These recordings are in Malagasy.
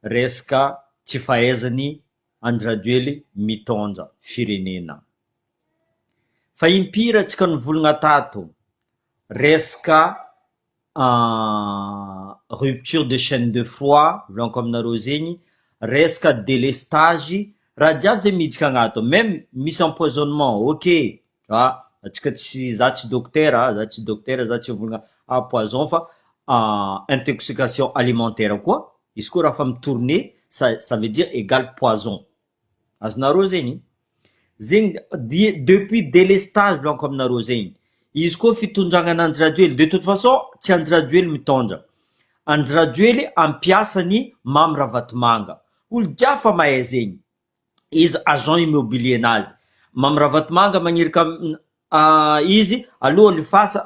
resaka tsy fahaizany Andry mitondra firenena. Fa impiry antsika nivolagna tato resaka rupture de chaîne de froid, volaniko aminareo zegny, resaka délestage, raha jiaby zay miditra agnato, même misy empoisonnement, ok, atsika tsy, za tsy docteur, za tsy docteur, za tsy volagna poison fa intoxication alimentaire koa, izy koa raha fa mitourner, ça veut dire égal poison. Azonareo zegny zegny depuis délestage volaniko aminareo zegny, izy koa fitondragna an'Andry de toute façon tsy Andry mitondra, Andry ampiasany Mamy Ravatomanga, olo jiaby fa mahay zegny, izy agent immobilier nazy. Mamy Ravatomanga magnirika izy aloha lifasa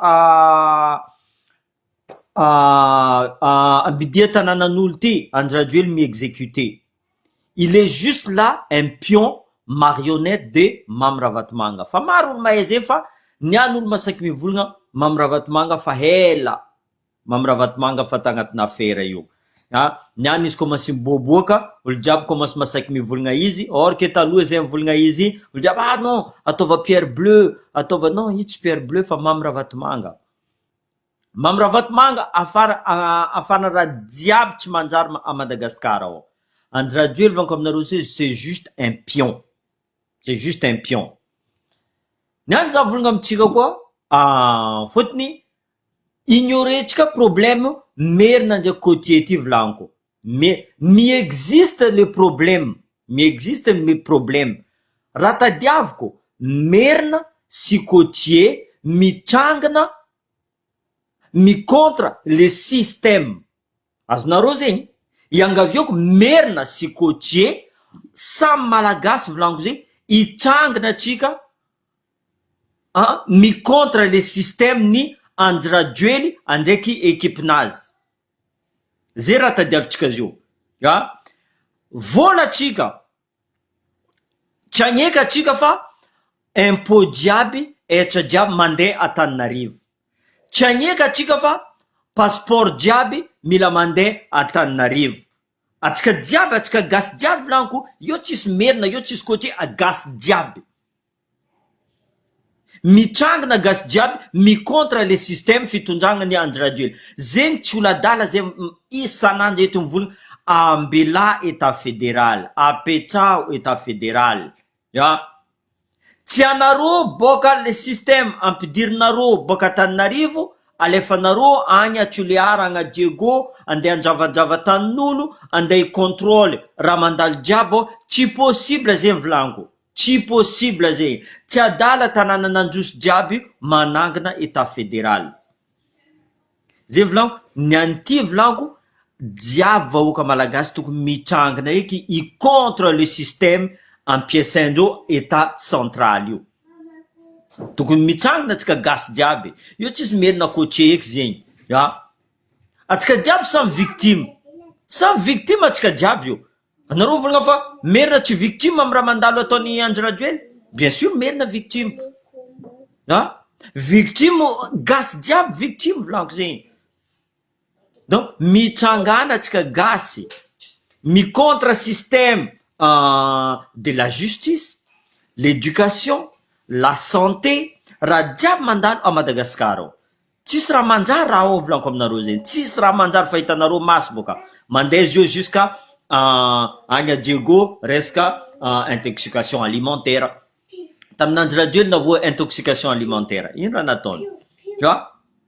ambidia tanànan'olo ty Andry mi-exécuter. Il est juste là un pion marionnette de Mamy Ravatomanga. Fa maro olo mahay zegny fa niany olo masaky mivolagna Mamy Ravatomanga fa hela Mamy Ravatomanga fa tagnatina affaire io. Niany izy commence miboaboaka, olo jiaby commence masaky mivolagna izy, or que taloha zay mivolagna izy, olo jiaby non, ataova pierre bleue, ataova non, io tsy pierre bleue fa Mamy Ravatomanga. Mamy Ravatomanga afana raha jiaby tsy manjary à Madagascar ao. Andry vanko aminareo c'est juste un pion. C'est juste un pion. Niany za volagna amitsika koa fotony ignorentsika problème merina ndraiky côtier ty volaniko. Mais mi-existe le problème, mi-existe le problème. Raha tadiaviko merina sy côtier mitrangana mi-contre le système. Azonareo zegny, iangaviako merina sy côtier samy malagasy volaniko zegny hitrangana atsika mi-contre le système ni Andry andraiky équipe-nazy. Zay raha tadiavitsika zio. Vola atsika tsy agneka atsika fa impôt jiaby etra jiaby mandeha Antananarivo. Tsy agneka atsika fa passeport jiaby mila mandeha Antananarivo. Atsika jiaby, atsika gasy jiaby volaniko, io tsisy merina, io tsisy côtier, agasy jiaby. Mitrangana gasy jiaby mi-contre le système fitondragnany Andry. Zegny tsy ola-dala zay isan'andro eto mivolagna ambela état fédéral, apetrao état fédéral. Tsy anareo boka le système ampidirinareo boka Antananarivo, alefanareo agny a Toliara, agny a Diego, andeha andravandrava tanin'olo, andeha contrôle raha mandalo jiaby, tsy possible zegny volaniko. Tsy possible zegny. Tsy adala tanànan'androso jiaby manangana état fédéral. Zay volaniko, niany ty volaniko, jiaby vahoaka malagasy tokony mitrangana eky i contre le système ampiasaindreo état central io. Tokony mitrangana atsika gasy jiaby. Io tsisy merina côtier eky zegny. Atsika jiaby samy victime. Samy victime atsika jiaby io. Anareo volagna fa merina tsy victime amy raha mandalo ataony Andry. Bien sûr merina victime. Victime gasy jiaby victime volaniko zegny. Donc mitrangana atsika gasy mi-contre système de la justice, l'éducation, la santé, raha jiaby mandalo à Madagascar ao. Tsisy raha manjary raha ao volaniko aminareo zegny. Tsisy raha manjary fahitanareo maso boka. Mandeha izy io jusqu'à agny a Diego resaka intoxication alimentaire. Tamin'Andry na voa intoxication alimentaire. Ino raha nataony?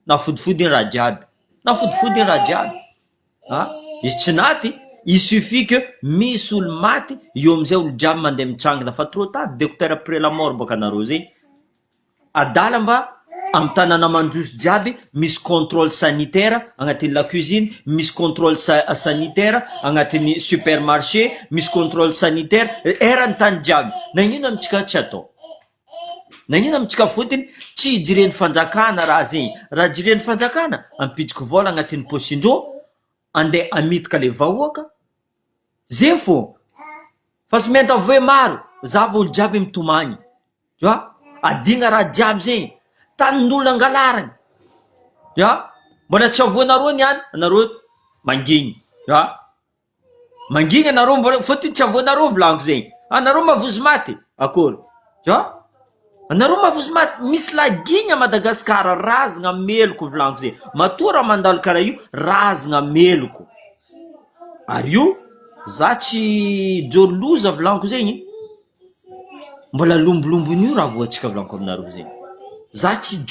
Nafodifody iny raha jiaby. Nafodifody iny raha jiaby. Izy tsy naty, il suffit que misy olo maty, io amizay olo jiaby mandeha mitrangana fa trop tard, docteur après la mort boka anareo zegny. Adala mba amy tanàna mandroso jiaby misy contrôle sanitaire agnatin'ny la cuisine, misy contrôle sanitaire agnatin'ny supermarché, misy contrôle sanitaire erany tany jiaby. Nagnino amitsika tsy atao? Nagnino amitsika fotony tsy ijiren'ny fanjakana raha zegny. Raha jiren'ny fanjakana ampidiky vola agnatin'ny posindreo, andeha amitika le vahoaka. Zay fô. Fa sy menta voe maro, zava olo jiaby mitomagny. Adigna raha jiaby zegny. Tanin'olo angalarany. Mbola tsy avoanareo niany, anareo mangigny. mangina anareo mbola fotony tsy avoanareo volaniko zegny. Anareo mavozy maty akory ja anareo mavozy maty. Misy lagigna Madagasikara razagna meloko volaniko zegny. Matora mandalo karaha io razagna meloko. Ary io za tsy joloza volaniko zegny, mbola lombolombon'io raha voantsika volaniko aminareo zegny. Za tsy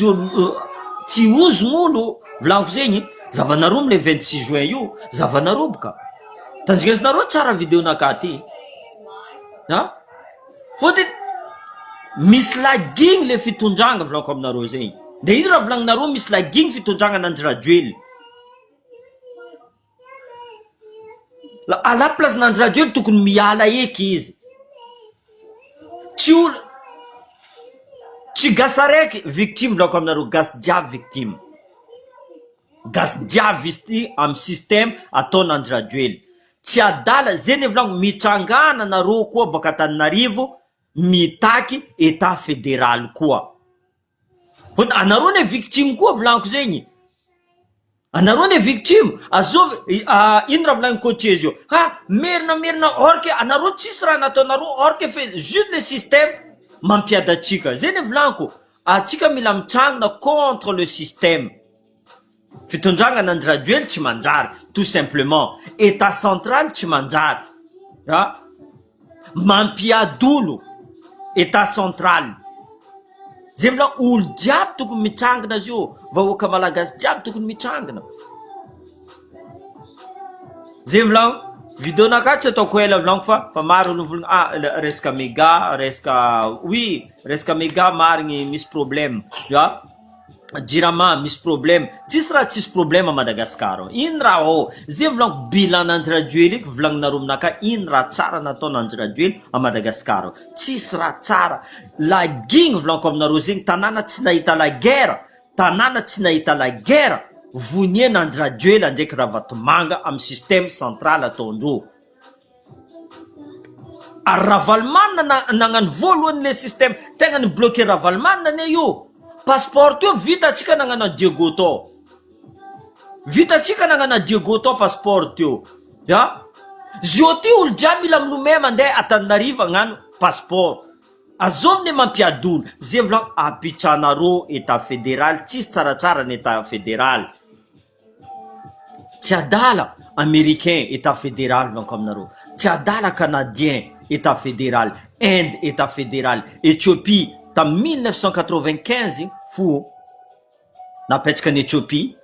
tsy ozon'olo volaniko zegny. Zavanareo amle 26 juin io zavanareo boka tanjingesinareo tsara vidéo nakaty ha fotony misy lagigny le fitondragna volaniko aminareo zegny. De ino raha volagninareo misy lagigny fitondragna Nandry Rajoely. À la place Nandry Rajoely tokony miala eky izy. Tsy olo tsy gasy araiky victime volaniko aminareo, gasy jiaby victime. Gasy jiaby izy ty amy système atao Nandry Rajoely. Tsy adala zeny volaniko, mitrangana nareo koa baka Antananarivo mitaky état fédéral koa. Fotony anareo ne victime koa volaniko zegny. Anareo ne victime. Azov ino raha volaniko coach io. Ha merina orke anareo tsisy raha nataonareo orke fe juste le système mampiada atsika. Zeny volaniko, atsika mila mitrangana contre le système. Fitondragna Nandry Rajoely tsy manjary tout simplement. État central tsy manjary. Ha? Mampiadolo état central. Zay vola olo jiaby tokony mitrangana azy io. Vahoaka malagasy jiaby tokony mitrangana. Zay vola vidéo naka tsy ataoko ela volaniko fa maro olo volagna resaka méga, resaka oui, resaka méga marigny misy problème. Ya? Jirama misy problème. Tsisy raha tsisy problème à Madagascar. Ino raha zay volaniko bilan Nandry Rajoely eky volagninareo aminaka. Ino raha tsara natao Nandry Rajoely à Madagascar. Tsisy raha tsara. Lagigny volaniko aminareo zegny. Tanàna tsy nahita la guerre. Tanàna tsy nahita la guerre. Vonie Nandry Rajoely andraiky Ravatomanga amy système central ataondreo. Ary Ravalomanina nagnano voalohany le système tegna ny bloqué Ravalomanina ne io. Passeport io vita atsika nagnano Diego to. Vita atsika nagnano Diego to passeport io. Ya? Zio ty olo jiaby mila milomay mandeha Antananarivo agnano passeport. Azov ne mampiadolo. Zay volaniko apitranareo état fédéral. Tsisy tsaratsara ny état fédéral. Tsy adala américain état fédéral volaniko aminareo. Tsy adala canadien état fédéral. Inde état fédéral. Éthiopie tam 1995 fo napetraka ny Éthiopie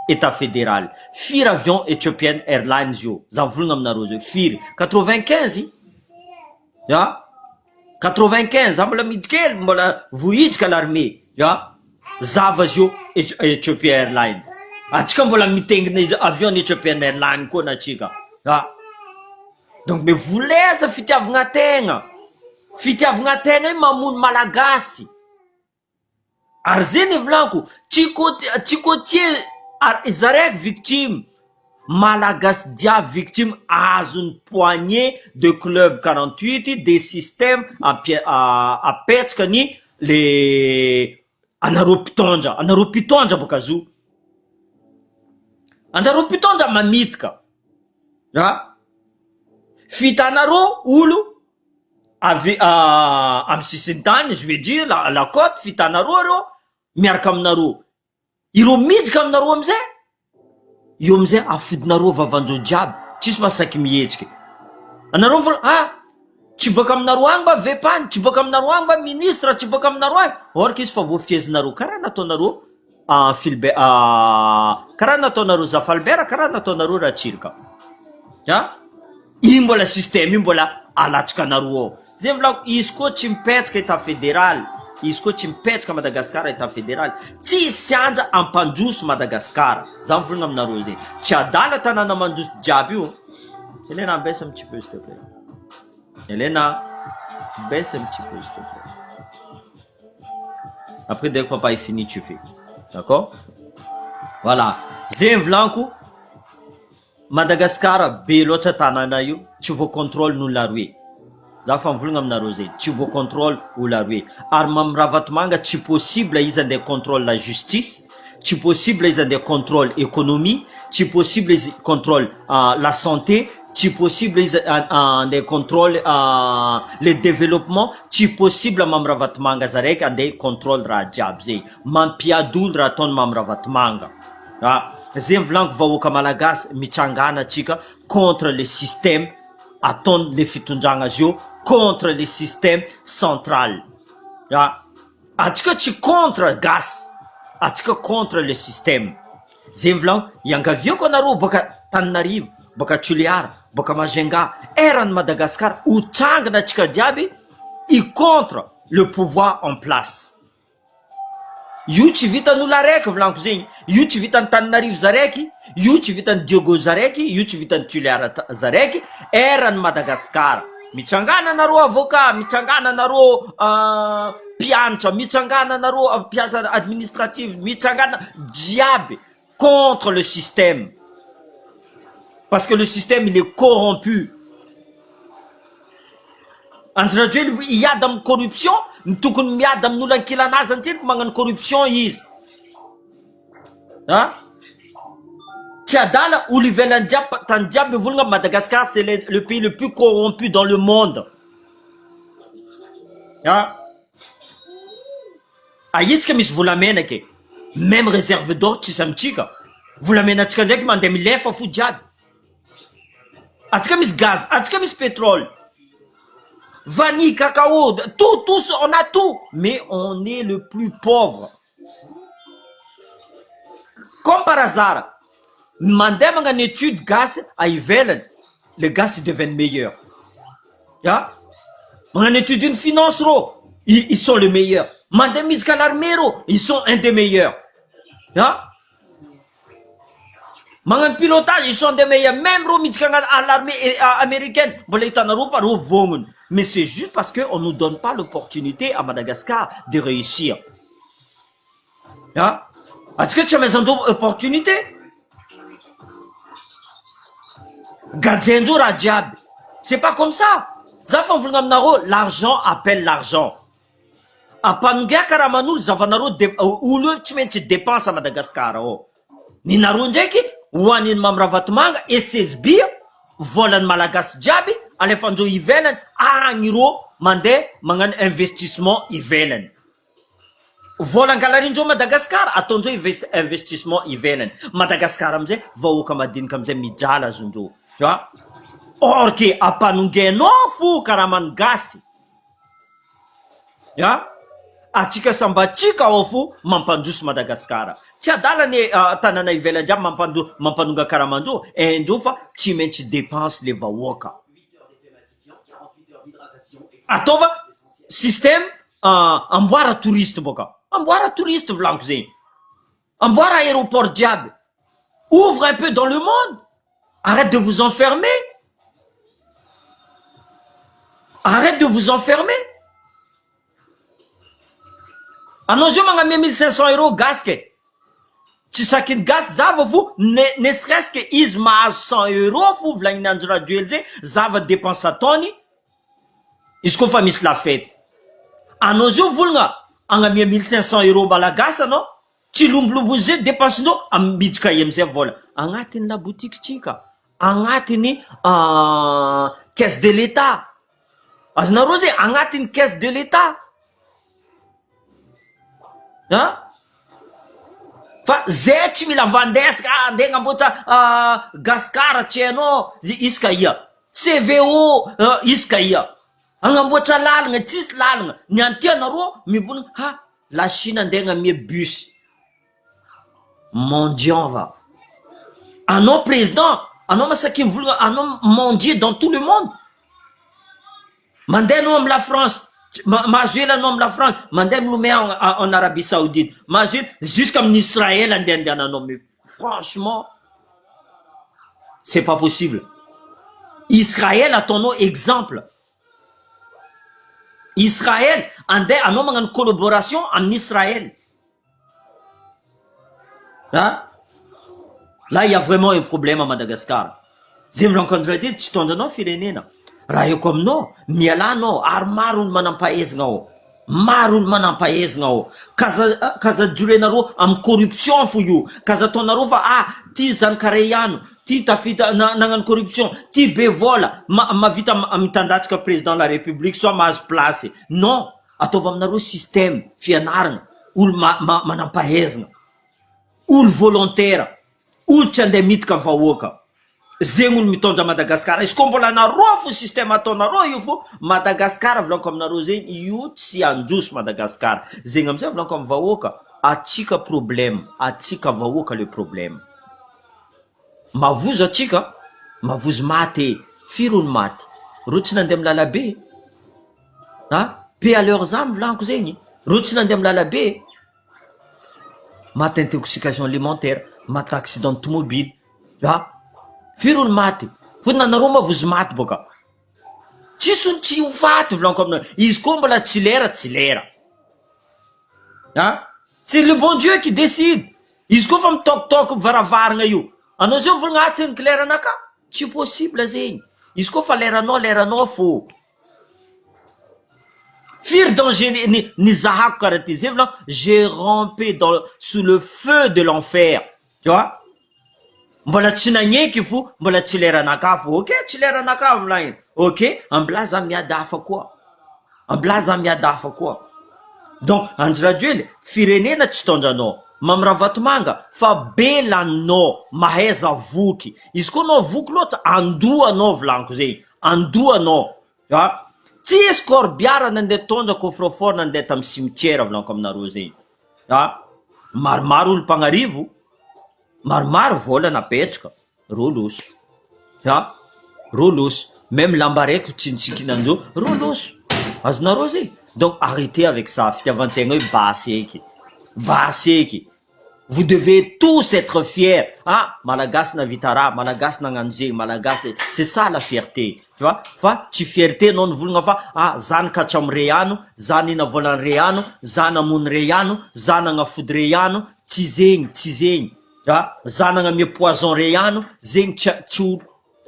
état fédéral. Firy avion Ethiopian Airlines io. Za volagna aminareo zio firy 95 ya 95 za mbola midikely mbola vohidika l'armée ya zava zio Ethiopian Airlines. Atsika mbola mitengina avion Ethiopian Airlines koa natsika ya. Donc me voleza fitiavagna tegna. Fitiavagna tegna mamono malagasy. Ary zeny volaniko tsy côtier zaraiky victime. Malagasy jiaby victime azony poignée de club 48 des systèmes apetraka ny le anareo pitondra boka zo. Anareo pitondra mamitika. Ha? Fitanareo olo amy sisiny tany, je vais dire la côte, fitanareo reo miaraka aminareo. Ireo mijika aminareo amizay. Io amizay afodinareo vavandreo jiaby, tsisy masaky mihetsiky. Anareo vola tsy boka aminareo agny ba vepany, tsy boka aminareo agny ba ministre, tsy boka aminareo agny. Orka izy fa voafiezinareo karaha nataonareo karaha nataonareo Zafalbert, karaha nataonareo Ratsirika. Ya? Io mbola système io mbola alatsaka anareo ao. Zay volako izy koa tsy mipetraka état fédéral. Izy koa tsy mipetraka Madagascar état fédéral. Tsisy andra ampandroso Madagascar. Za mivolagna aminareo zegny. Tsy adala tanàna mandroso jiaby io. Elena baisse un petit peu s'il te plaît. Elena baisse un petit peu s'il te plaît. Après dès que papa est fini tu fais. D'accord? Voilà. Zay volaniko Madagascar be loatra tanàna io tsy vo contrôle no laroe. Za fa mivolagna aminareo zay tsy vo contrôle o laroe. Ary mamy Ravatomanga tsy possible izy andeha contrôle la justice, tsy possible izy andeha contrôle économie, tsy possible izy contrôle la santé, tsy possible izy andeha contrôle le développement, tsy possible mamra vatomanga zaraiky andeha contrôle raha jiaby zay, mampiady olo raha ataony mamra vatomanga. Zay mivolaniko vahoaka malagasy, mitsangana atsika contre le système ataony le fitondragna azy io, contre le système central. Atsika tsy contre gasy, atsika contre le système. Zay mivolaniko, iangaviako anareo boka Tananarivo, boka Toliara, boka Majunga, eran'ny Madagascar, ho tsangana atsika jiaby i contre le pouvoir en place. Io tsy vitan'olo araiky volaniko zegny, io tsy vitan'ny Tananarivo zaraiky, io tsy vitan'ny Diogo zaraiky, io tsy vitan'ny Toliara zaraiky, eran'ny Madagascar. Mitsangana anareo avocat, mitsangana anareo mpianatra, mitsangana anareo mpiasa administrative, mitsangana jiaby contre le système. Parce que le système, il est corrompu. Andradreo iady amin'ny corruption, tokony miady amin'olo ankilanazy antiny magnano corruption izy. Tsy adala olo ivelany jiaby, tany jiaby mivolagna Madagascar, c'est le pays le plus corrompu dans le monde. Aitsika misy volamena ke, même réserve d'or tsisy amitsika. Volamena atsika ndraiky mandeha milefa fo jiaby. Atsika misy gaz, atsika misy pétrole, vanille, cacao, tout, on a tout, mais on est le plus pauvre. Comme par hasard, mandeha magnano étude gaz à ivelany, le gaz devient meilleur. Magnano étude une finance ils sont les meilleurs. Mandeha midika l'armée ils sont un des meilleurs. Magnano pilotage, ils sont des meilleurs. Même à l'armée américaine, mais c'est juste parce qu'on ne nous donne pas l'opportunité à Madagascar de réussir. Est-ce que tu as une opportunité? C'est pas comme ça. L'argent appelle l'argent. Apanunga karamanul zavanaro ulo tu dépenses à Madagascar. Ni narunjeki wanin mamravatmanga SSB volan malagas jabi alefanjo ivelan angiro mande mangan investissement ivelan. Volan kalarinjo Madagascar atonjo investissement ivelan. Madagascar amze vaoka madin kamze mijala zonjo. Or que apanunga no fu karaman gasi. Atsika sambatsika ofu mampandroso Madagascar. Tsy adala ny tanana ivelany jiaby mampanonga karamanjo endro fa tsy maintsy dépense le vahoaka. Ataova système amboara touriste boka. Amboara touriste volaniko zegny. Amboara aéroport jiaby. Ouvre un peu dans le monde. Arrête de vous enfermer. Arrête de vous enfermer. Anao zio magnamia 1500 € gaz ke. Tsy sakin'ny gaz zava fo, ne serait-ce que izy mahazo 100 € fo volagnin'andro radio zay, zava dépense ataony, izy koa fa misy la fête. Anao zio volagna agnamia 1500 € malagasy anao, tsy lombolombo zay dépense-nao amidika amizay vola. Agnatin'ny la boutique tsika, agnatin'ny caisse de l'État. Azonareo zay agnatin'ny caisse de l'État. Fa zay tsy mila vandesika andeha ngamboatra gaskara tsy hainao isika ia CVO isika ia agnamboatra lalagna tsisy lalagna ny anty anareo mivolagna la Chine andeha agnamia bus mondial va anao président anao masaky mivolagna anao mondier dans tout le monde mandeha anao amy la France mazuela anao amy la France mandeha milomé en Arabie Saoudite mazuela jusqu'à Israël andehandehananao mais franchement c'est pas possible. Israël ataonao exemple. Israël andeha anao magnano collaboration en Israël. Là il y a vraiment un problème à Madagascar. Zay milankandra ty tsy tondranao firenena. Raha eo aminao mialanao ary maro ny manampahaizana ao. maro olo manampahaizana ao, kazajorenareo amin'ny corruption fo io, kazataonareo fa ty zany kare ihano, ty tafita nagnano corruption, ty be vola mavita mitandatsika président de la république soit mahazo place. Non, ataova aminareo système fianarana, olo manampahaizana, olo volontaire, olo tsy andeha mitika vahoaka, zegny olo mitondra Madagasikara. Izy koa mbola naroa fo système ataonareo io fo Madagasikara volako aminareo zegny io tsy androso Madagasikara. Zegny amizay volako amin'ny vahoaka, atsika problème, atsika vahoaka le problème. Mavozo atsika, mavozo maty, firy olo maty, ro tsy nandeha milalabe, paix à leurs âmes volaniko zegny, ro tsy nandeha milalabe, maty intoxication alimentaire, maty accident automobile, firy olo maty, fo nanareo mavozo maty boka, tsisy olo tsy ho faty volaniko aminao. Izy koa mbola tsy lera, tsy lera, c'est le bon Dieu qui décide. Izy koa fa mitokotoko varavarana io, anao zay volagna tsy ny leranaka, tsy possible zegny. Izy koa fa leranao fo. Firy danger ni zahako karaha ty zay volagna, j'ai rampé sous le feu de l'enfer, tu vois. Mbola tsy nagneky fo, mbola tsy leranaka fo. Ok, tsy leranaka volagny, ok, amblaza miady hafa koa, amblaza miady hafa koa. Donc Andry Rajoelina, firenena tsy tondranao, Mamy Ravatomanga fa be laninao, mahaiza voky. Izy koa anao voky loatra, andoanao volaniko zegny, andoanao, tsy esy corbiara nandeha tondra coffre-fort nandeha tamy cimetière volaniko aminareo zegny, maromaro olo mpagnarivo, maromaro vola napetraka, roloso, roloso, même lamba raiky tsintsikinanjo, roloso, azonareo zegny. Donc arrêtez avec ça, fitiavantegna io baseky. Vous devez tous être fiers. Malagasy navita raha, malagasy nagnano zegny, malagasy, c'est ça la fierté, tu vois. Fa tsy fierté anao nivolagna fa zany katramo reano, zany ina volany reano, zany amony reano, zany agnafody reano, tsy zegny, zany agnamia poison reano, zegny tsy.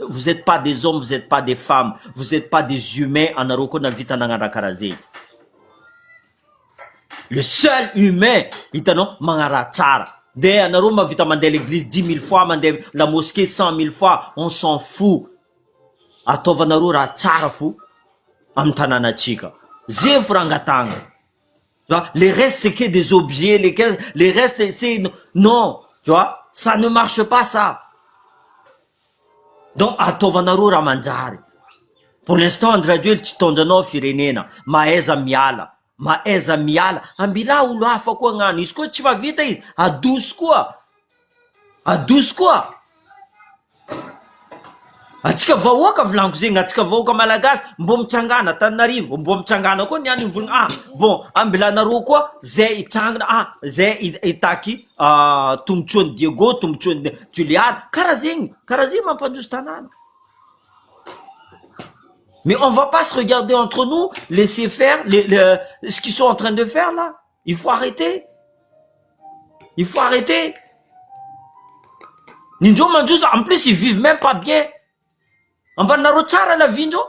Vous êtes pas des hommes, vous êtes pas des femmes, vous êtes pas des humains, anareo koa navita nagnano karaha zegny. Le seul humain, hitanao, magnara tsara. De anareo mavita mandeha l'église 10 000 fois, mandeha la mosquée 100 000 fois, on s'en fout. Ataovanareo raha tsara fo amin'ny tanànatsika. Zay fo rangatagna. Les restes c'est que des objets, les restes c'est non, tu vois, ça ne marche pas ça. Donc ataovanareo raha manjary. Pour l'instant Andry Rajoelina tsy tondranao firenena, mahaiza miala, ambila olo hafa koa gnano. Izy koa tsy mavita izy, adoso koa. Atsika vahoaka volaniko zegny, atsika vahoaka malagasy mbo mitsangana Tananarivo, mbo mitsangana koa niany volagna bon, ambilanareo koa zay itsangana, zay itaky tombotsoany Diego, tombotsoany Juliana, karaha zegny mampandroso tanàna. Mais on va pas se regarder entre nous, laisser faire ce qu'ils sont en train de faire là. Il faut arrêter. Nindro mandroso, en plus ils vivent même pas bien. Ambaninareo tsara la vie ndreo,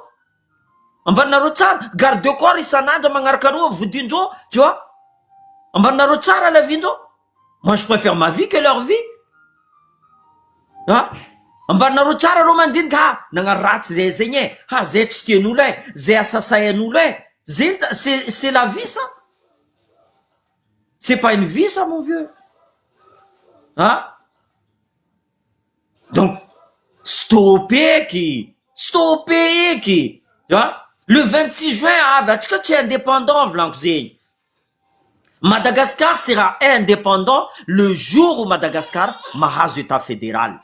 ambaninareo tsara, garde de corps isan'andro magnaraka areo vodindreo, tu vois. Ambaninareo tsara la vie ndreo. Moi je préfère ma vie que leur vie. Ambaninareo tsara reo mandinika, nagnano ratsy zay zegny zay tsy tian'olo zay asasain'olo zay c'est la vie ça. C'est pas une vie ça mon vieux. Donc stoppez eky, tu vois. Le 26 juin atsika tsy indépendant volaniko zegny. Madagascar sera indépendant le jour où Madagascar mahazo état fédéral.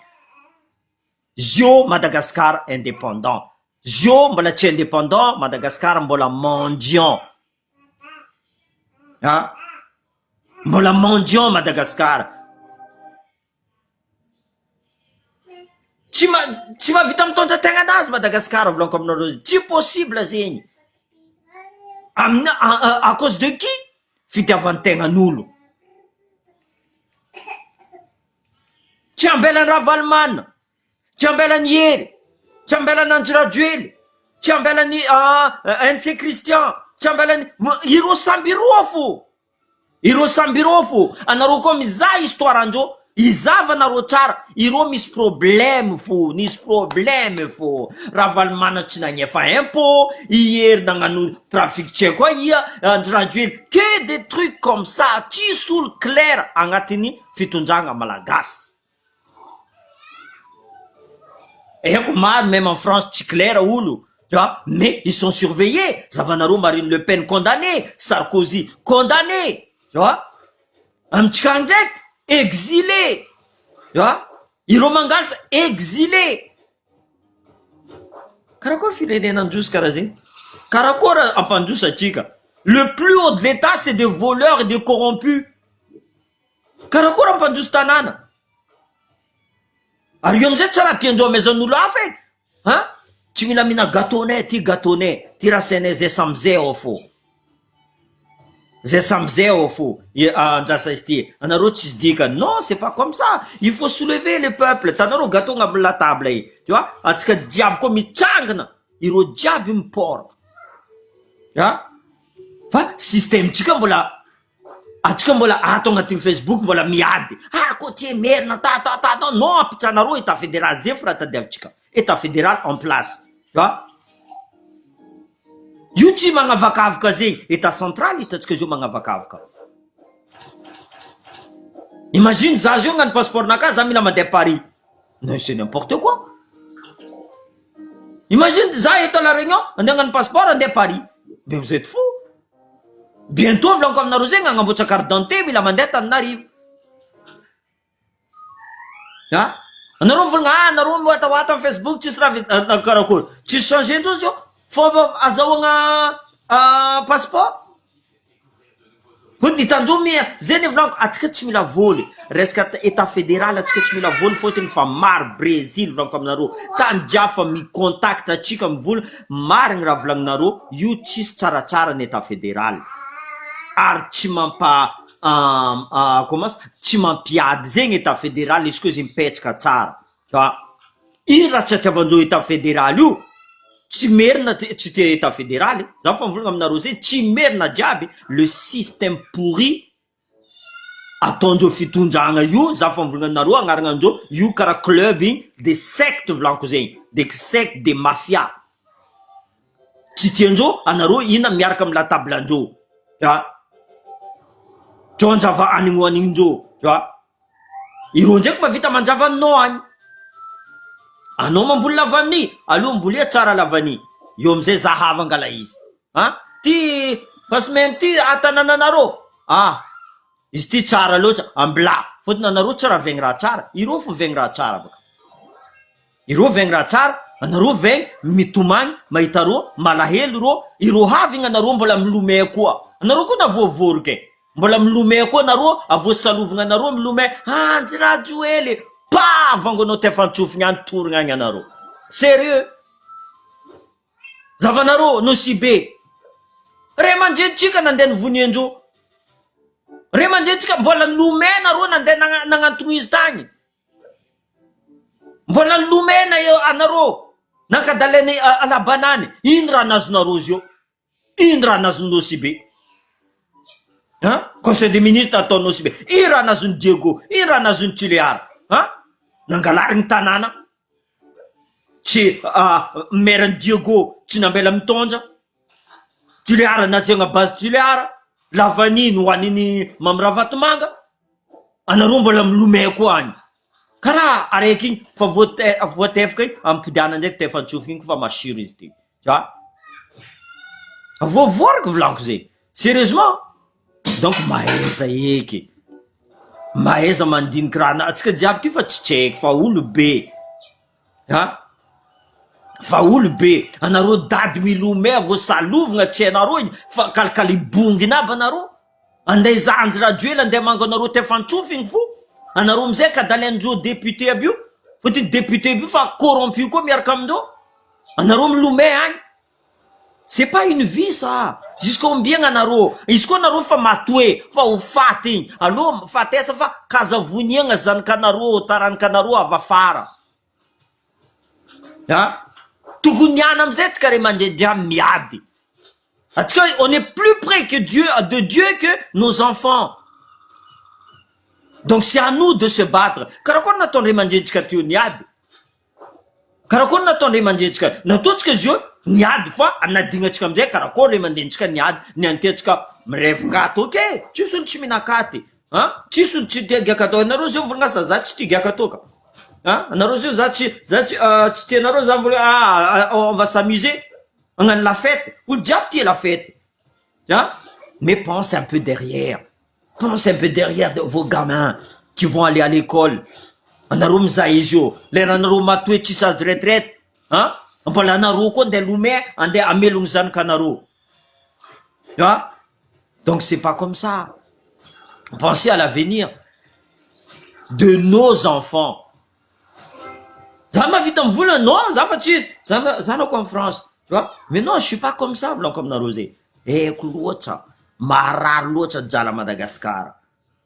Zio Madagascar indépendant. Zio mbola tsy indépendant, Madagascar mbola mendiant. Mbola mendiant Madagascar. Tsy mavita mitondra tegna anazy Madagascar volaniko aminareo, tsy possible zegny. À cause de qui? Fitiavantegnan'olo. Tsy ambelany Ravalomanina, tsy ambelany Hery, tsy ambelany Andry Rajoelina, tsy ambelany NC Christian, Chambalany ireo samby ireo fo anareo koa mizaha histoire andreo izava anareo tsara ireo misy problème fo raha valimana tsy nagnefa impôt ihery nagnano trafic tsy koa ia traduire que des trucs comme ça tsisy olo clair agnatiny fitondragna malagasy. Eko maro même en France tsy clair olo, tu vois, mais ils sont surveillés. Zavanaro, Marine Le Pen condamné, Sarkozy condamné, tu vois. Amtchikandek exilé, tu vois. Iromangal exilé. Karakor firenenandjus karazin. Karakor ampandjus atika. Le plus haut de l'État, c'est des voleurs et des corrompus. Karakor ampandjus tanana. Ary io amizay tsara tiandreo amezan'olo hafa e. Hein? Tsy mila mina gâteaunet, ty rasenay zay samizay ao fo. Zay samizay ao fo. Anjasa izy ty. Anareo tsy dika. Non, c'est pas comme ça. Il faut soulever le peuple. Tanareo gâteau agnabony la table aí. Tu vois? Atsika diabo koa mitsangana. Ireo diabo miporaka. Ha? Fa système tsika mbola atsika mbola ato agnatin'ny Facebook mbola miady. Ko ty merina ta non apitranareo état fédéral zay fa tadiavitsika. État fédéral en place. Tu vois? Io tsy magnavakavaka zegny. État central hitatsika zio magnavakavaka. Imagine za zio gnano passeport naka za mila mandeha Paris. Non, c'est n'importe quoi. Imagine za eto à la Réunion andeha gnano passeport andeha Paris. Mais vous êtes fous. Bientôt volanko aminareo zegny agnamboatra carte d'identité mila mandeha Tananarivo. Ha? Anareo volagna anareo miwatawaty am Facebook tsisy raha karakory. Tsisy changer andreo zio. Fomba azahoagna passeport. Fotony hitandreo zay ny volanko atsika tsy mila voly. Resaka état fédéral atsika tsy mila voly fotony fa maro Brésil volanko aminareo. Tany jiaby fa micontact atsika mivoly marigny raha volagninareo. Io tsisy tsaratsara ny état fédéral. Ary tsy tsy mampiady zegny état fédéral izy koa izy mipetraka tsara. Ino raha tsy atiavandreo état fédéral io? Tsy merina tsy te état fédéral. Za fa mivolagna aminareo zay tsy merina jiaby le système pourri ataondreo fitondragna io. Za fa mivolagna aminareo agnarana andreo io karaha club des sectes volanko zegny, des sectes des mafias. Tsy tiandreo anareo ina miaraka amin'ny latable andreo. Tsao anjava anigny anigndreo. Ireo ndraiky mavita manjava no agny. Anao mamboly lavany, aloha mbolia tsara lavany. Io amizay za havangala izy. Ty fasemainy ty atanananareo. Izy ty tsara loatra ambla. Fotony anareo tsy raha vegny raha tsara. Ireo fo vegny raha tsara baka. Ireo vegny raha tsara. Anareo vegny mitomagny mahita reo malahelo reo. Ireo havigny anareo mbola milomay koa. Anareo koa na voavoriky. Mbola milomay koa anareo, avo salovagna anareo milomay. Anjirajo hely. Pa vangonao tefantsofigny any torigna agny anareo. Sérieux? Zavanareo no si be. Re mandrenitsika nandeha nivoniandreo. Re mandrenitsika mbola nilomay nareo nandeha nagnantony izy tagny. Mbola nilomay anareo. Nankadalany alabanany. Ino raha nazonareo zio? Ino raha nazonao si be? Conseil des ministres ataonao si be. Ino raha nazony Diego? Ino raha nazony Tuléara? Nangalarigny tanàna. Tsy maire Diego tsy nambela mitondra. Tuléara natsiagna base Tuléara. Lavany no hoaniny Mamravatomanga. Anareo mbola milomay koa agny. Karaha araiky igny fa voatefaka igny ampodiana ndraiky tefantsofigny igny fa masiro izy ty. Voavoariko volanko zay. Sérieusement. Donc maeza eky. Maeza mandiniky raha atsika jiaby ty fa tsy tseky fa olo be. Fa olo be. Anareo dady milomay avo salovagna tsy anareo igny fa kalikali-bonginy aby anareo. Andeha zanjy radio ela andeha mango anareo tefantsofigny fo. Anareo amizay kadaly andreo député aby io. Fotiny député aby io fa corrompu koa miaraka amindreo. Anareo milomay agny. C'est pas une vie ça. Jusqu'ombien anareo. Izy koa anareo fa matoe, fa ho faty igny. Aloha fatesa fa kazavoniagna zanakanareo, taranakanareo avy afara. Tokony niana amizay tsika re mandredra miady. Atsika on est plus près que de Dieu que nos enfants. Donc c'est à nous de se battre. Karakory nataondre mandrentsika teo niady. Karakory nataondre mandrentsika nataontsika izy io niady fa anadinatsika amizay karakory le mandentsika niady ny antentsika mirevaka ato okay tsisy olo tsy minakaty tsisy olo tsy tia giaka anareo zio volangasa za tsy tia giaka ka anareo zio za tsy tianareo za on va s'amuser agnano la fête olo jiaby tia la fête mais pense un peu derrière de vos gamins qui vont aller à l'école anareo mizaha izy io lera anareo matoe tsisy azy retraite mbola anareo koa andeha lomay andeha amelogno zanakanareo donc c'est pas comme ça. Pensez à l'avenir de nos enfants. Ça m'a vite en voulu, non, ça fait ça nous en France, tu vois. Mais non, je suis pas comme ça, blanc comme Narosé. Eh, koulouotsa, marar l'autre djala Madagascar.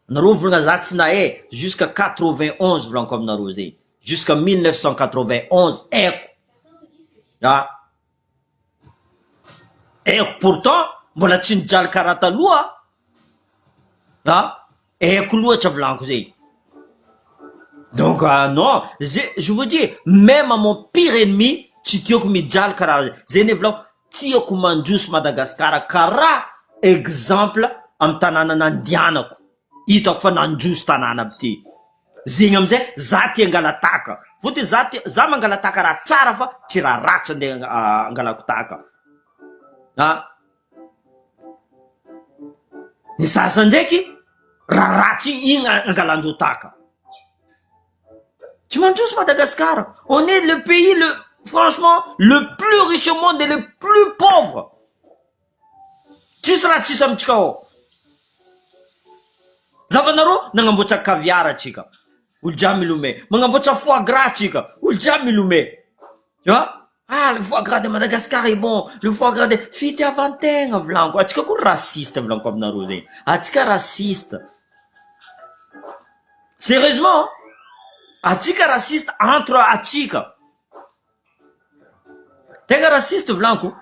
Narou vlangazatna jusqu'à 91 blanc comme Narosé. Jusqu'à 1991, et pourtant, mbola tsy nijaly karaha taloha haiko loatra volaniko zay. Donc non, je vous dis, même à mon pire ennemi tsy tiako mijaly karaha zay ne volaniko, tiako mandroso Madagascar karaha exemple amy tanàna nandianako, hitako fa nandroso tanàna aby ty. Zegny amizay za ty angala taka, fotony za mangala taka raha tsara fa tsy raha ratsy andeha angalako taka. Ny sasany ndraiky raha ratsy igny angalandreo taka. Tu mandroso Madagascar, on est le pays franchement le plus riche au monde et le plus pauvre. Tsisy raha tsisy amitsika ao. Zavanareo nagnamboatra caviar atsika, olo jiaby milomay. Magnamboatra foie gras atsika, olo jiaby milomay. Tu vois? Le foie gras de Madagascar est bon. Le foie gras de fitiavan-tegna volaniko. Atsika koa raciste volaniko aminareo zegny. Atsika raciste. Sérieusement, atsika raciste entre atsika. Tegna raciste volaniko.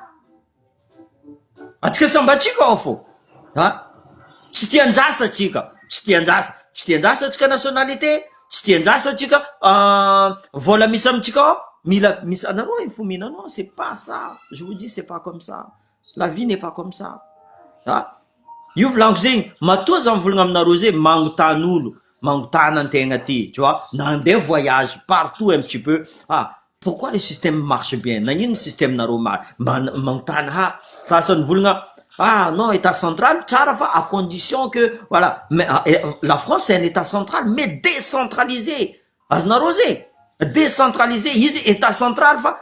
Atsika samby atsika ao fô. Tsy tiandrasa atsika. Tsy tiandrasa atsika nationalité. Tsy tiandrasa atsika vola misy amitsika ao. Mila misy anareo il faut mila, non, c'est pas ça. Je vous dis, c'est pas comme ça. La vie n'est pas comme ça. Io volaniko zegny, matoa za mivolagna aminareo zegny mangotany olo, mangotany antegna ty, tu vois, nandeha voyage partout un petit peu. Pourquoi le système marche bien? Nagnino système nareo mangotany sasany volagna non, état central tsara fa à condition que voilà, mais la France c'est un état central mais décentralisé. Azonareo zegny décentralisé, izy état central fa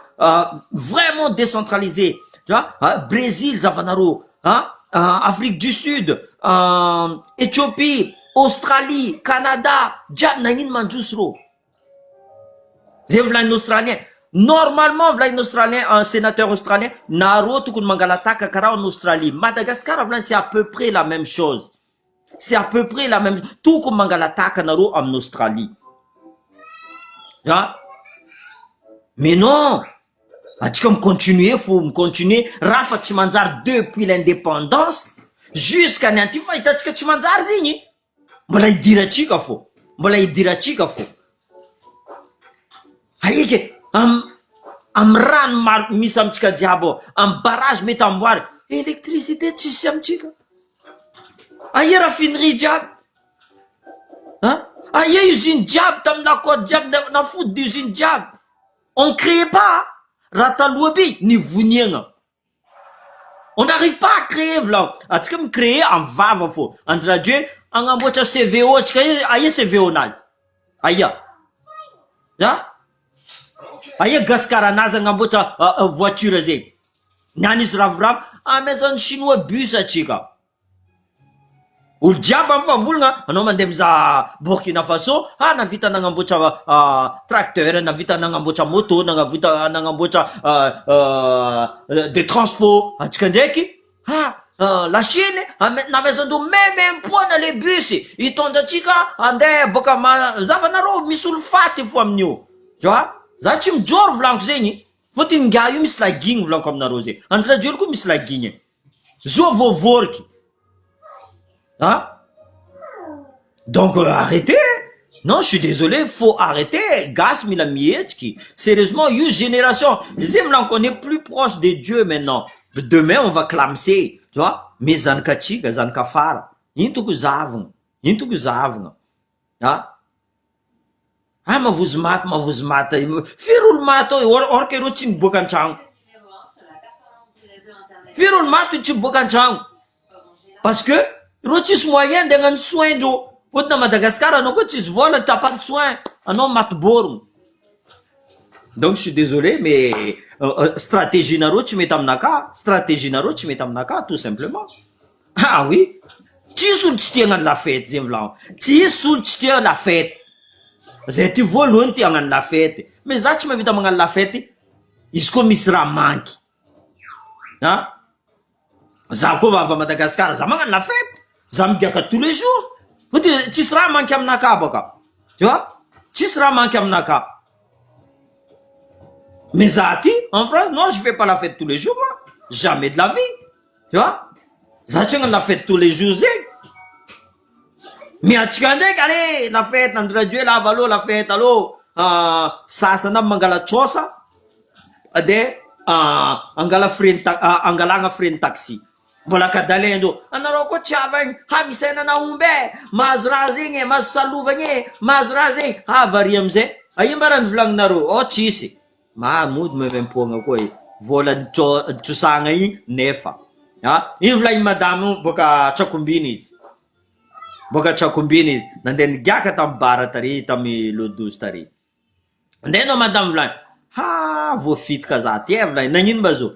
vraiment décentralisé, tu vois. Brésil zavanaro, Afrique du Sud, Éthiopie, Australie, Canada, jiaby nagnino mandroso ro. Zay volagn'ny Australien. Normalement volagn'ny Australien, un sénateur australien, nareo tokony mangala taka karaha en Australie. Madagascar volagn'ny c'est à peu près la même chose. C'est à peu près la même chose. Tokony mangala taka nareo en Australie. Mais non, atsika faut me continuer raha fa tsy manjary depuis l'indépendance jusqu'à nianty fa hitatsika tsy manjary zegny, mbola idiratsika fô, aike am rano misy amitsika jiaby ao, am barrage mety amboary, électricité tsisy amitsika. Aia raffinerie jiaby, aia usine jiaby tamina côte jiaby nafody d'usine jiaby. On ne crée pas raha taloha be nivoniagna. On n'arrive pas à créer vla. Atsika créer en vava fô. En traduire agnamboatra CVO atsika aia CVO nazy. Aia gaskaranazy agnamboatra voiture zegny. Niany izy ravoravo amezan'ny chinois bus atsika. Olo jiaby fa volagna anao mandeha mizaha Burkina Faso, navita nagnamboatra tracteur, navita nagnamboatra moto, nagnamboatra des transports. Atsika ndraiky la Chine navezandro même poana le bus hitondra atsika andeha boka zavanareo misy olo faty fo amin'io, tu vois. Za tsy mijoro volaniko zegny, fotony nga io misy lagigny volaniko aminareo zegny. Antraduire koa misy lagigny. Zo vovorky. Hein? Donc arrêtez. Non, je suis désolé, faut arrêter. Gas mila mietski. Sérieusement, une génération. On est plus proche de Dieu maintenant. Demain, on va clamser. Tu vois? Mais zankachiga, zankafara. Intoko zavon. Intoko zavon. Hein? Ah, mavuzmat. Firul mato, or que rotin bokanchang. Firul mato, tu bokanchang. Parce que, rotis moyen dengan soin d'eau. Quando na Madagascar, on a des vols, t'as pas de soin. On a matborum. Donc, je suis désolé, mais stratégie naro, tu mets tamnaka. Stratégie naro, tu mets tamnaka, tout simplement. Ah oui. Tu sul titiangan la fête, Zemvlan. Tu sul titiangan la fête. Tu voles tiangan la fête. Mais ça, tu m'as vu dans la fête. Il se commissera manque. Hein? Ça, comme à Madagascar, ça m'a la fête. Ça me dit tous les jours. Tu seras manqué à Mnaka, Boka. Tu vois? Tu seras manqué à Mnaka. Mais Zati, en France, non, je fais pas la fête tous les jours, moi. Jamais de la vie. Tu vois? Zati, on la fête tous les jours, mais à Tchikandek, allez, la fête, André Dieu, la valo, la fête, allô, Sasana Mangala Chosa, ade, Angala friend taxi. Bola kadalendo anaroko chabang hamisena na umbe mazrazinge masaluvanye mazrazing variamze ayimbaran vlang naro o chisi mood me vemponga koy vola chusanga yi nefa ha invlay madamu boka chakumbinis nanden gyaka tambara tari tami ludus tari ndeno madam vlang vo fit kazati vlang nangin bazo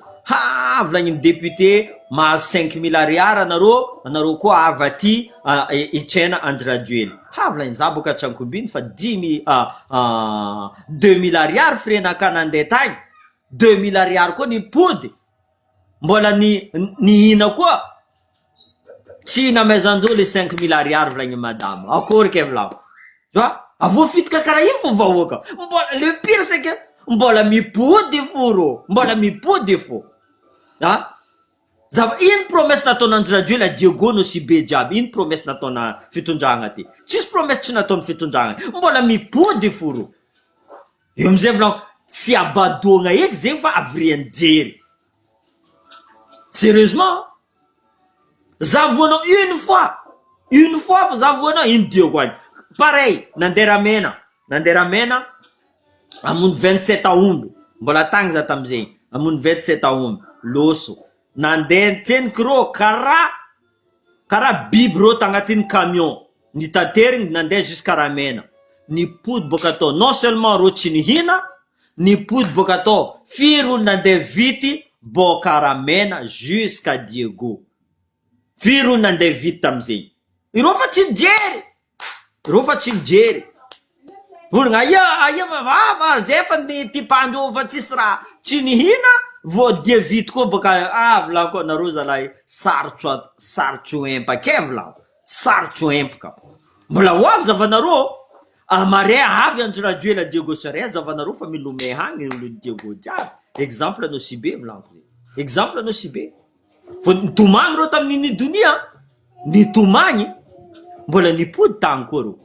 vlang député ma 5 000 ariary anaro koa avaty itrena andraduely vlan za boka trankombiny fa 2 000 ariary frenaka nandeha tagny 2 000 ariary koa nipody mbola ni hina koa tsy namezandro le 5 000 ariary vlagny madame akory ke vlam avo fitika karaha iny fo vahoaka le pire c'est que mbola mipody foro mbola mipody fo iny promesse nataon'Andry Dieu la Diego no si be jiaby iny promesse nataona fitondragna ty tsisy promesse tsy nataony fitondragna mbola mipody foro eo amizay vlan tsy abadoagna eky zegny fa avriany jery sérieusement zavoanao une fois fa zavoanao iny Diego any pareil nanderamena amono 27 aomby mbola tagny za tamizegny amono 27 aomby loso nandeha tseny kro kara biby ro tagnatin'ny camion nitaterigny nandeha jusqu'à ramena nipody boka atao non seulement ro tsy nihina nipody boka atao firy olo nandeha vity boka ramena jusqu'à Diego firy olo nandeha vity tamizegny ireo fa tsy nijery ologna aia vava zay fa ty pandro fa tsisy raha tsy nihina vo dia vity koa boka vlan koa nareo zalahy sarotro empaka vlan sarotro empaka mbola hoavy zavanareo amare avy Andry Radio la Diego Sarea zavanareo fa milome hagny olo Diego jiaby exemple anao si be vlan exemple anao si be fo nitomagny reo tamin'ny donia nitomagny mbola nipody tagny koa reo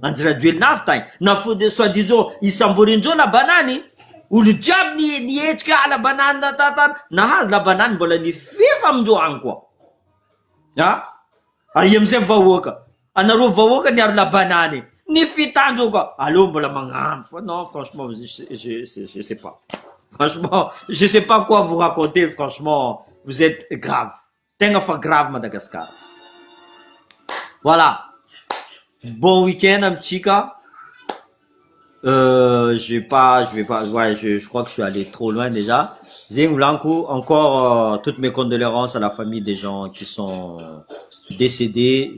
Andry Radio navy tagny na fo de soi-disant isamborinjeo la banany olo jiaby nietrika la banany nahazy la banany mbola nififa amindreo agny koa aia amizay vahoaka anareo vahoaka niaro la banany nifitandreo koa allo mbola magnamby fa non franchement je sais pas franchement je sais pas quoi vous raconter franchement vous êtes grave tegna fa grave Madagascar voilà bon week-end amitsika je crois que je suis allé trop loin déjà. Zing Blanco, encore toutes mes condoléances à la famille des gens qui sont décédés.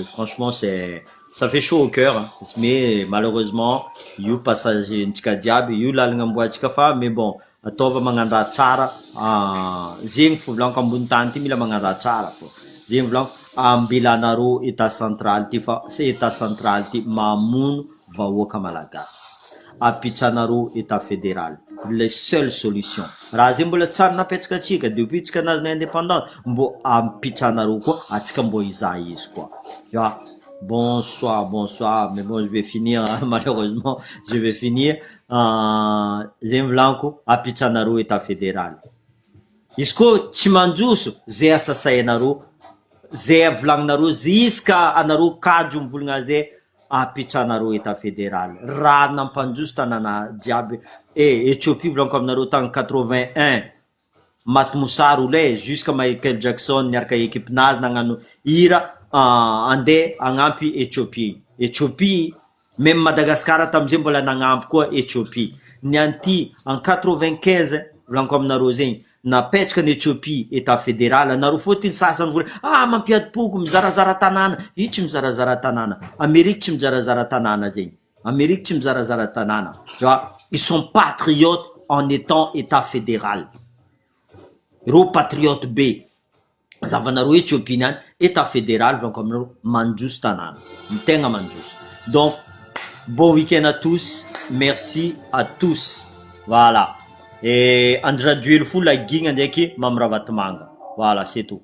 Franchement, ça fait chaud au cœur, hein. Mais malheureusement, you passage ntika diaby, you lalagna fa, mais bon, atova magnandra tsara, zing fo Blanco ambony tany ty mila magnandra tsara fo. Zing Blanco ambilanaro état central ty fa, c'est état central ty mamono vahoaka malagasy apitsanareo état fédéral. Les seules solutions. Raha zay mbola tsara napetraka atsika depuis tsika nazy indépendance mbo ampitsanareo koa atsika mbo hizaha izy koa. Tu vois? Bonsoir, mais bon, je vais finir, malheureusement, je vais finir. Zay mivolaniko apitsanareo état fédéral. Izy koa tsy mandroso zay asa sainareo, zay volagninareo ziska anareo kajy mivolagna zay apitsanareo état fédéral. Raha nampandroso tanàna jiaby. Éthiopie volaniko aminareo tagny 81 maty mosary olay jusqu'à Michael Jackson niaraka équipe-nazy nagnano hira andeha agnampy Éthiopie. Même Madagascar tamizay mbola nagnampy koa Éthiopie. Nianty en 95 volaniko aminareo zegny napetraka ny Éthiopie état fédéral. Anareo fôtiny sasany vola mampiadi-poko mizarazara tanàna. Io tsy mizarazara tanàna. Amérique tsy mizarazara tanàna zegny. Amérique tsy mizarazara tanàna. Tu vois? Ils sont patriotes en étant état fédéral. Ro patriote B. Zavanareo Éthiopie niany état fédéral volaniko aminareo mandroso tanàna. Tegna mandroso. Donc bon week-end à tous. Merci à tous. Voilà. Et Andra Duel fou la ginga ndraiky Mamravatomanga. Voilà, c'est tout.